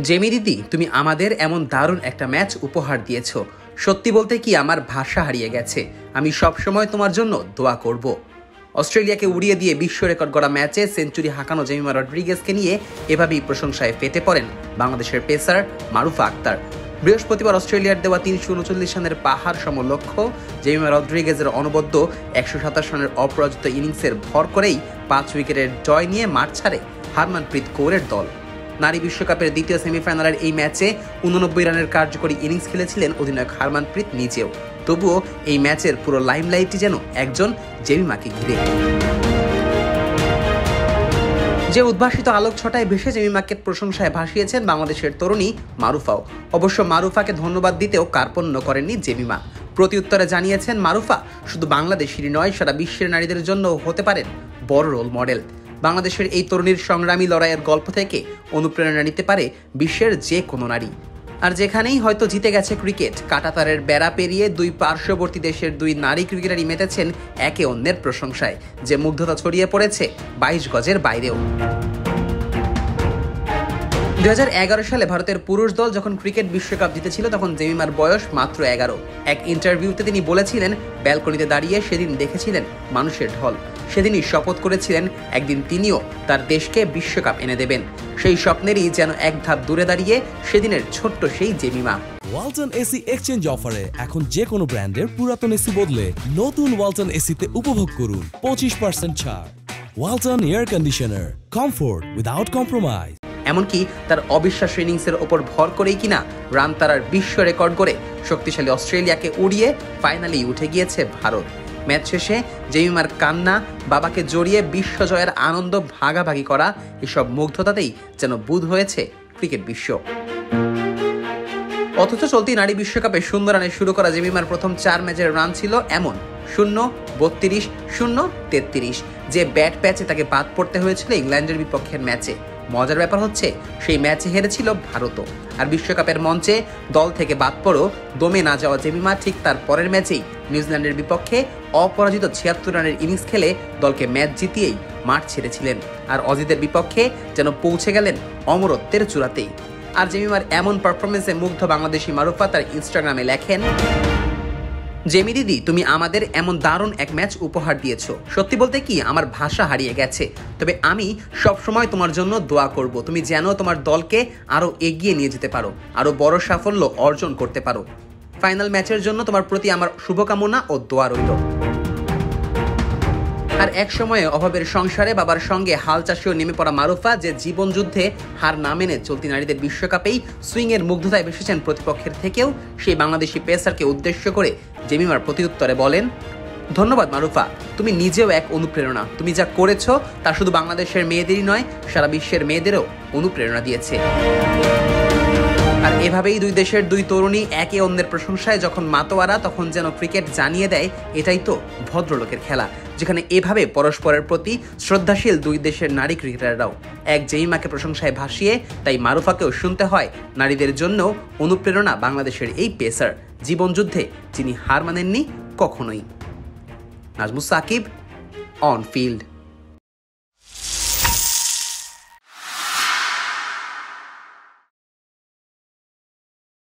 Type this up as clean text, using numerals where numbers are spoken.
Jamie দিদি, তুমি আমাদের এমন দারুণ একটা ম্যাচ উপহার দিয়েছ। সত্যি বলতে কি আমার ভাষা হারিয়ে গেছে। আমি সবসময় তোমার জন্য দোয়া করব। অস্ট্রেলিয়াকে উড়িয়ে দিয়ে বিশ্ব রেকর্ড গড়া ম্যাচে সেঞ্চুরি হাঁকানো জেমিমা রড্রিগেজকে নিয়ে এভাবেই প্রশংসায় ফেটে পড়েন বাংলাদেশের পেসার মারুফা আক্তার। বৃহস্পতিবার অস্ট্রেলিয়ার দেওয়া ৩৩৯ রানের পাহাড় সম লক্ষ্য জেমিমা রড্রিগেজের অনবদ্য ১২৭ রানের অপরাজিত ইনিংসের ভর করেই ৫ উইকেটের জয় নিয়ে মাঠ ছাড়ে হারমানপ্রীত কৌরের দল। নারী বিশ্বকাপের দ্বিতীয় সেমিফাইনালের এই ম্যাচে ৮৯ রানের কার্যকরী ইনিংস খেলেছিলেন অধিনায়ক হারমানপ্রীত নিজেও। তবুও এই ম্যাচের পুরো লাইমলাইটটি যেন একজন জেমিমাকে ঘিরে। যে উদ্ভাসিত আলোক ছটায় ভেসে জেমিমাকে প্রশংসায় ভাসিয়েছেন বাংলাদেশের তরুণী মারুফাও। অবশ্য মারুফাকে ধন্যবাদ দিতেও কার্পণ্য করেননি জেমিমা। প্রতিউত্তরে জানিয়েছেন, মারুফা শুধু বাংলাদেশেরই নয়, সারা বিশ্বের নারীদের জন্য হতে পারেন বড় রোল মডেল। বাংলাদেশের এই তরুণীর সংগ্রামী লড়াইয়ের গল্প থেকে অনুপ্রেরণা নিতে পারে বিশ্বের যে কোনো নারী। আর যেখানেই হয়তো জিতে গেছে ক্রিকেট, কাঁটাতারের বেড়া পেরিয়ে দুই পার্শ্ববর্তী দেশের দুই নারী ক্রিকেটারই মেতেছেন একে অন্যের প্রশংসায়, যে মুগ্ধতা ছড়িয়ে পড়েছে ২২ গজের বাইরেও। ২০১১ সালে ভারতের পুরুষ দল যখন ক্রিকেট বিশ্বকাপ জিতেছিল তখন জেমিমার বয়স মাত্র ১১। এক ইন্টারভিউতে তিনি বলেছিলেন, ব্যালকনিতে দাঁড়িয়ে সেদিন দেখেছিলেন মানুষের ঢল। সেদিনই শপথ করেছিলেন একদিন তিনিও তার দেশকে বিশ্বকাপ এনে দেবেন। সেই স্বপ্নেরই যেন এক ধাপ দূরে দাঁড়িয়ে সেদিনের ছোট্ট সেই জেমিমা। ওয়ালটন এসি এক্সচেঞ্জ অফারে এখন যে কোনো ব্র্যান্ডের পুরাতন এসি বদলে নতুন ওয়ালটন এসিতে উপভোগ করুন ২৫% ছাড়। Walton air conditioner, comfort without compromise. এমনকি তার অবিশ্বাস্য ইনিংসের ওপর ভর করেই কিনা রান তারার বিশ্ব রেকর্ড গড়ে শক্তিশালী অস্ট্রেলিয়াকে উড়িয়ে ফাইনালেই উঠে গিয়েছে ভারত। ম্যাচ শেষে জেমিমার কান্না, বাবাকে জড়িয়ে বিশ্ব জয়ের আনন্দ ভাগাভাগি করা, এসব মুগ্ধতাতেই যেন বুঁদ হয়েছে ক্রিকেট বিশ্ব। অথচ চলতি নারী বিশ্বকাপে শূন্য রানে শুরু করা জেমিমার প্রথম ৪ ম্যাচের রান ছিল এমন ০, ৩২, ০, ৩৩। যে ব্যাট প্যাচে তাকে বাদ পড়তে হয়েছিল ইংল্যান্ডের বিপক্ষের ম্যাচে। মজার ব্যাপার হচ্ছে, সেই ম্যাচে হেরেছিল ভারতও। আর বিশ্বকাপের মঞ্চে দল থেকে বাদ পড়ো দমে না যাওয়া জেমিমা ঠিক তার পরের ম্যাচেই নিউজিল্যান্ডের বিপক্ষে অপরাজিত ৭৬ রানের ইনিংস খেলে দলকে ম্যাচ জিতিয়েই মাঠ ছেড়েছিলেন। আর অজিদের বিপক্ষে যেন পৌঁছে গেলেন অমরত্বের চূড়াতেই। আর জেমিমার এমন পারফরমেন্সে মুগ্ধ বাংলাদেশি মারুফা তার ইনস্টাগ্রামে লেখেন, জেমি দিদি, তুমি আমাদের এমন দারুণ এক ম্যাচ উপহার দিয়েছ। সত্যি বলতে কি আমার ভাষা হারিয়ে গেছে। তবে আমি সবসময় তোমার জন্য দোয়া করব, তুমি যেন তোমার দলকে আরো এগিয়ে নিয়ে যেতে পারো, আরো বড় সাফল্য অর্জন করতে পারো। ফাইনাল ম্যাচের জন্য তোমার প্রতি আমার শুভকামনা ও দোয়া রইল। আর এক সময়ে অভাবের সংসারে বাবার সঙ্গে হাল চাষেও নেমে পড়া মারুফা যে জীবন যুদ্ধে হার না মেনে চলতি নারীদের বিশ্বকাপেই সুইং এর মুগ্ধতায় ভেসেছেন প্রতিপক্ষের থেকেও, সেই বাংলাদেশি পেসারকে উদ্দেশ্য করে জেমিমার প্রতিউত্তরে বলেন, ধন্যবাদ মারুফা, তুমি নিজেও এক অনুপ্রেরণা। তুমি যা করেছো তা শুধু বাংলাদেশের মেয়েদেরই নয়, সারা বিশ্বের মেয়েদেরও অনুপ্রেরণা দিয়েছে। আর এভাবেই দুই দেশের দুই তরুণী একে অন্যের প্রশংসায় যখন মাতোয়ারা, তখন যেন ক্রিকেট জানিয়ে দেয় এটাই তো ভদ্রলোকের খেলা, যেখানে এভাবে পরস্পরের প্রতি শ্রদ্ধাশীল দুই দেশের নারী ক্রিকেটাররাও এক জেমিমাকে প্রশংসায় ভাসিয়ে, তাই মারুফাকেও শুনতে হয় নারীদের জন্য অনুপ্রেরণা বাংলাদেশের এই পেসার, জীবনযুদ্ধে যিনি হার মানেননি কখনোই। Najmus Sakib, on field.